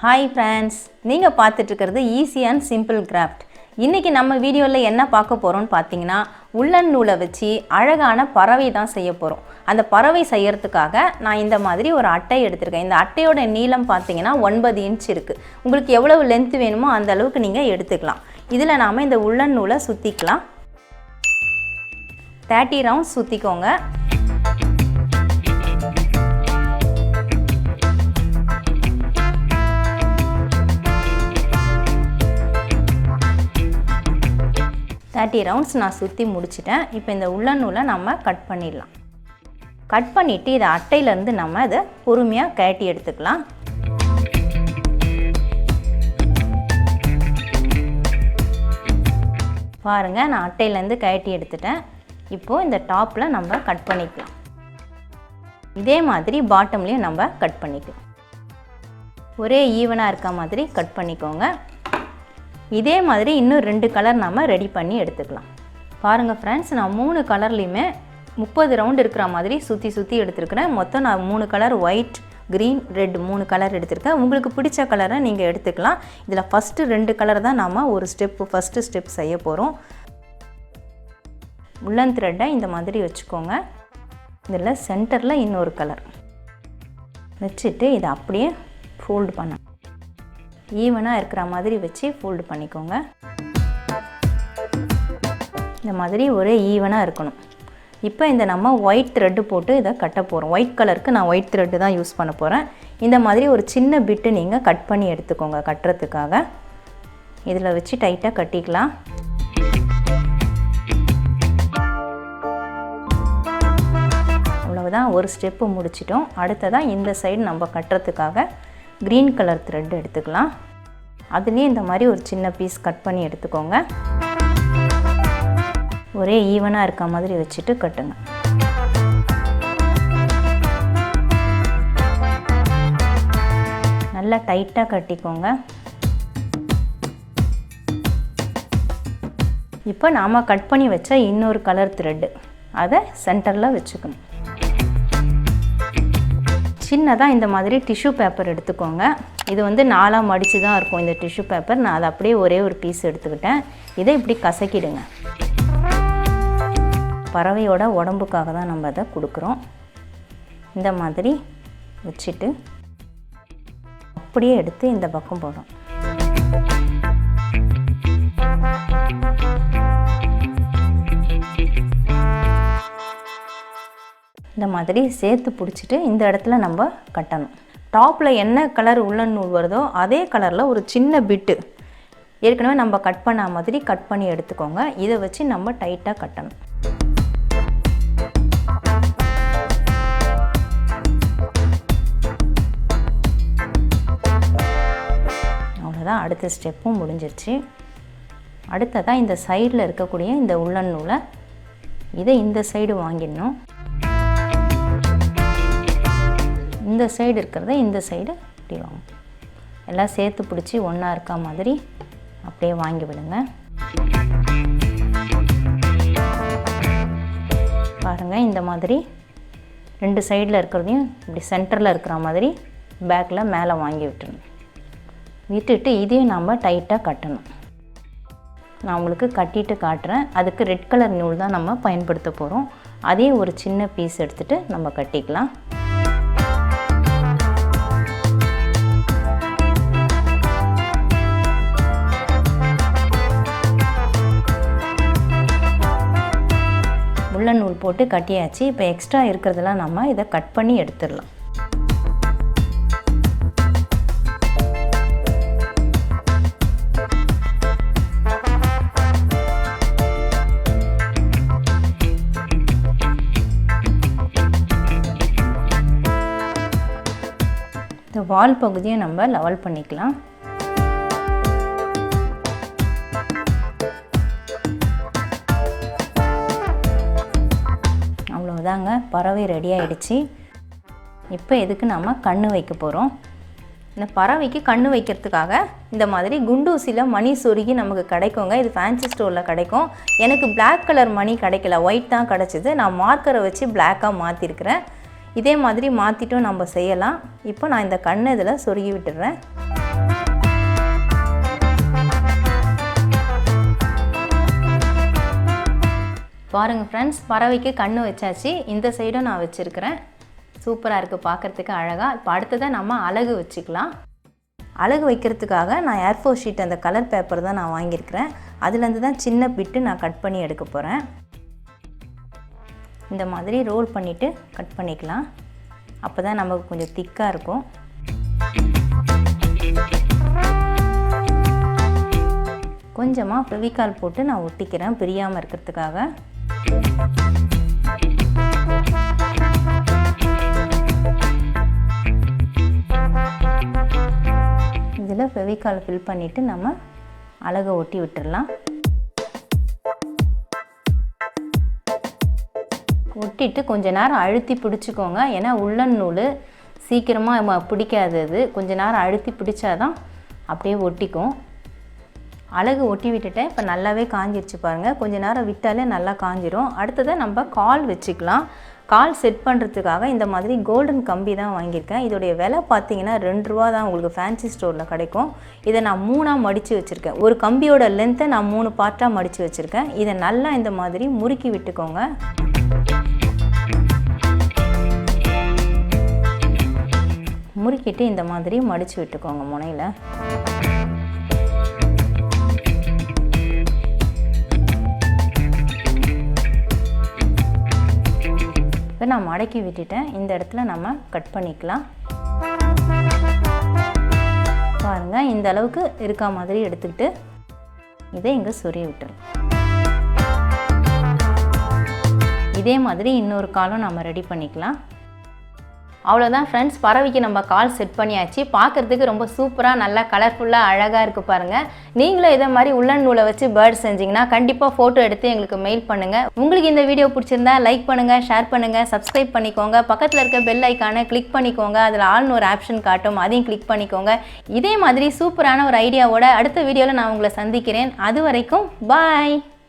Hi friends, நீங்கள் பார்த்துட்டு இருக்கிறது ஈஸி அண்ட் சிம்பிள் கிராஃப்ட். இன்னைக்கு நம்ம வீடியோவில் என்ன பார்க்க போறோம்னு பார்த்தீங்கன்னா உல்லன் நூலை வச்சு அழகான பறவை தான் செய்ய போறோம். அந்த பறவை செய்யறதுக்காக நான் இந்த மாதிரி ஒரு அட்டை எடுத்துர்க்கேன். இந்த அட்டையோட நீளம் பார்த்தீங்கன்னா 9 இன்ச் இருக்கு. உங்களுக்கு எவ்வளவு லெந்த் வேணுமோ அந்த அளவுக்கு நீங்க எடுத்துக்கலாம். இதில நாம இந்த உல்லன் நூலை சுத்திக்கலாம். 30 ரவுண்ட்ஸ் சுத்திக்கோங்க. ரவுண்ட்ஸ் நான் சுற்றி முடிச்சிட்டேன். இப்போ இந்த உல்லன் நூலை நம்ம கட் பண்ணிடலாம். கட் பண்ணிவிட்டு இதை அட்டையிலேருந்து நம்ம இதை பொறுமையாக கட்டி எடுத்துக்கலாம். பாருங்கள், நான் அட்டையிலேருந்து கட்டி எடுத்துட்டேன். இப்போது இந்த டாப்பில் நம்ம கட் பண்ணிக்கலாம். இதே மாதிரி பாட்டம்லேயும் நம்ம கட் பண்ணிக்கலாம். ஒரே ஈவனாக இருக்க மாதிரி கட் பண்ணிக்கோங்க. இதே மாதிரி இன்னும் 2 கலர் நம்ம ரெடி பண்ணி எடுத்துக்கலாம். பாருங்கள் ஃப்ரெண்ட்ஸ், நான் 3 கலர்லையுமே 30 ரவுண்ட் இருக்கிற மாதிரி சுற்றி எடுத்துருக்கிறேன். மொத்தம் நான் 3 colour white, green, red 3 colour எடுத்துருக்கேன். உங்களுக்கு பிடிச்ச கலரை நீங்கள் எடுத்துக்கலாம். இதில் ஃபஸ்ட்டு 2 கலர் தான் நாம் ஒரு ஃபஸ்ட்டு ஸ்டெப் செய்ய போகிறோம். உல்லன் த்ரெட்டை இந்த மாதிரி வச்சுக்கோங்க. இதில் சென்டரில் இன்னொரு கலர் வச்சுட்டு இதை அப்படியே ஃபோல்டு பண்ண ஈவனாக இருக்கிற மாதிரி வச்சு ஃபோல்டு பண்ணிக்கோங்க. இந்த மாதிரி ஒரே ஈவனாக இருக்கணும். இப்போ இந்த நம்ம ஒயிட் த்ரெட்டு போட்டு இதை கட்ட போகிறோம். ஒயிட் கலருக்கு நான் ஒயிட் த்ரெட்டு தான் யூஸ் பண்ண போகிறேன். இந்த மாதிரி ஒரு சின்ன பிட்டு நீங்கள் கட் பண்ணி எடுத்துக்கோங்க கட்டுறதுக்காக. இதில் வச்சு டைட்டாக கட்டிக்கலாம். அவ்வளவுதான், ஒரு ஸ்டெப்பு முடிச்சிட்டோம். அடுத்ததான் இந்த சைடு நம்ம கட்டுறதுக்காக க்ரீன் கலர் த்ரெட் எடுத்துக்கலாம். அதுலேயே இந்த மாதிரி ஒரு சின்ன பீஸ் கட் பண்ணி எடுத்துக்கோங்க. ஒரே ஈவனாக இருக்க மாதிரி வச்சுட்டு கட்டுங்க. நல்லா டைட்டாக கட்டிக்கோங்க. இப்போ நாம் கட் பண்ணி வச்ச இன்னொரு கலர் த்ரெட்டு அதை சென்டரில் வச்சுக்கணும். சின்னதாக இந்த மாதிரி டிஷ்யூ பேப்பர் எடுத்துக்கோங்க. இது வந்து 4 மடித்து தான் இருக்கும் இந்த டிஷ்யூ பேப்பர். நான் அதை அப்படியே ஒரே ஒரு பீஸ் எடுத்துக்கிட்டேன். இதை இப்படி கசக்கிடுங்க. பறவையோட உடம்புக்காக தான் நம்ம அதை கொடுக்குறோம். இந்த மாதிரி வச்சுட்டு அப்படியே எடுத்து இந்த பக்கம் போடும். இந்த மாதிரி சேர்த்து பிடிச்சிட்டு இந்த இடத்துல நம்ம கட்டணும். டாப்பில் என்ன கலர் உல்லன் நூல் வருதோ அதே கலரில் ஒரு சின்ன பிட்டு ஏற்கனவே நம்ம கட் பண்ண மாதிரி கட் பண்ணி எடுத்துக்கோங்க. இதை வச்சு நம்ம டைட்டாக கட்டணும். அவ்வளோதான், அடுத்த ஸ்டெப்பும் முடிஞ்சிருச்சு. அடுத்ததாக இந்த சைடில் இருக்கக்கூடிய இந்த உல்லன் நூலை இதை இந்த சைடு வாங்கிடணும். இந்த சைடு இருக்கிறத இந்த சைடு இப்படி வாங்க. எல்லாம் சேர்த்து பிடிச்சி ஒன்றா இருக்க மாதிரி அப்படியே வாங்கி விடுங்க. பாருங்கள், இந்த மாதிரி 2 சைடில் இருக்கிறதையும் இப்படி சென்டரில் இருக்கிற மாதிரி பேக்கில் மேலே வாங்கி விட்டுருணும். விட்டுட்டு இதையும் நாம் டைட்டாக கட்டணும். நான் உங்களுக்கு கட்டிட்டு காட்டுறேன். அதுக்கு ரெட் கலர் நூல் தான் நம்ம பயன்படுத்த போகிறோம். அதே ஒரு சின்ன பீஸ் எடுத்துகிட்டு நம்ம கட்டிக்கலாம். உல்லன் நூல் போட்டு கட்டியாச்சு. இப்போ எக்ஸ்ட்ரா இருக்கிறதெல்லாம் நம்ம இதை கட் பண்ணி எடுத்துடலாம். இந்த வால் பகுதியை நம்ம லெவல் பண்ணிக்கலாம். அவ்வளோதாங்க, பறவை ரெடி ஆகிடுச்சு. இப்போ இதுக்கு நம்ம கண்ணு வைக்க போகிறோம். இந்த பறவைக்கு கண்ணு வைக்கிறதுக்காக இந்த மாதிரி குண்டூசியில் மணி சொருகி நமக்கு கிடைக்குங்க. இது ஃபேன்சி ஸ்டோரில் கிடைக்கும். எனக்கு பிளாக் கலர் மணி கிடைக்கல, ஒயிட் தான் கிடச்சிது. நான் மார்க்கரை வச்சு பிளாக்காக மாற்றிருக்கிறேன். இதே மாதிரி மாற்றிட்டும் நம்ம செய்யலாம். இப்போ நான் இந்த கண்ணை இதில் சொருகி விட்டுடுறேன். பாருங்கள் ஃப்ரெண்ட்ஸ், பறவைக்கு கண்ணு வச்சாச்சு. இந்த சைடும் நான் வச்சுருக்கிறேன். சூப்பராக இருக்குது, பார்க்குறதுக்கு அழகாக. இப்போ அடுத்ததாக நம்ம அலகு வச்சுக்கலாம். அலகு வைக்கிறதுக்காக நான் ஏர்4 ஷீட் அந்த கலர் பேப்பர் தான் நான் வாங்கியிருக்கிறேன். அதுலேருந்து தான் சின்ன பிட்டு நான் கட் பண்ணி எடுக்க போகிறேன். இந்த மாதிரி ரோல் பண்ணிவிட்டு கட் பண்ணிக்கலாம். அப்போ தான் நமக்கு கொஞ்சம் திக்காக இருக்கும். கொஞ்சமாக ஃபெவிகால் போட்டு நான் ஒட்டிக்கிறேன் பிரியாமல் இருக்கிறதுக்காக. இதில் ஃபெவிகால் ஃபில் பண்ணிவிட்டு நம்ம அலகை ஒட்டி விட்டுடலாம். ஒட்டிட்டு கொஞ்ச நேரம் அழுத்தி பிடிச்சிக்கோங்க. ஏன்னா உள்ளன் நூல் சீக்கிரமாக பிடிக்காது. அது கொஞ்ச நேரம் அழுத்தி பிடிச்சாதான் அப்படியே ஒட்டிக்கும். அலகு ஒட்டி விட்டுட்டேன். இப்போ நல்லாவே காஞ்சிருச்சு பாருங்கள். கொஞ்ச நேரம் விட்டாலே நல்லா காஞ்சிரும். அடுத்ததை நம்ம கால் வச்சுக்கலாம். கால் செட் பண்ணுறதுக்காக இந்த மாதிரி கோல்டன் கம்பி தான் வாங்கியிருக்கேன். இதோடைய விலை பார்த்தீங்கன்னா 2 ரூபா தான் உங்களுக்கு ஃபேன்சி ஸ்டோரில் கிடைக்கும். இதை நான் 3ஆக மடித்து வச்சுருக்கேன். ஒரு கம்பியோட லென்த்தை நான் 3 பார்ட்டாக மடித்து வச்சுருக்கேன். இதை நல்லா இந்த மாதிரி முறுக்கி விட்டுக்கோங்க. முறுக்கிட்டு இந்த மாதிரி மடித்து விட்டுக்கோங்க முனையில். இப்போ நான் மடக்கி விட்டுட்டேன். இந்த இடத்துல நம்ம கட் பண்ணிக்கலாம். பாருங்கள், இந்த அளவுக்கு இருக்கா மாதிரி எடுத்துக்கிட்டு இதை இங்கே சொருகி விட்டுறலாம். இதே மாதிரி இன்னொரு காலும் நம்ம ரெடி பண்ணிக்கலாம். அவ்வளோதான் ஃப்ரெண்ட்ஸ், பறவைக்கு நம்ம கால் செட் பண்ணியாச்சு. பார்க்குறதுக்கு ரொம்ப சூப்பராக நல்லா கலர்ஃபுல்லாக அழகாக இருக்குது பாருங்கள். நீங்களும் இதே மாதிரி உள்ளன் நூலை வச்சு பேர்ட் செஞ்சிங்கன்னா கண்டிப்பாக ஃபோட்டோ எடுத்து எங்களுக்கு மெயில் பண்ணுங்கள். உங்களுக்கு இந்த வீடியோ பிடிச்சிருந்தா லைக் பண்ணுங்கள், ஷேர் பண்ணுங்கள், சப்ஸ்கிரைப் பண்ணிக்கோங்க. பக்கத்தில் இருக்க பெல் ஐக்கானை கிளிக் பண்ணிக்கோங்க. அதில் ஆல்னு ஒரு ஆப்ஷன் காட்டும், அதையும் கிளிக் பண்ணிக்கோங்க. இதே மாதிரி சூப்பரான ஒரு ஐடியாவோட அடுத்த வீடியோவில் நான் உங்களை சந்திக்கிறேன். அது வரைக்கும் பாய்.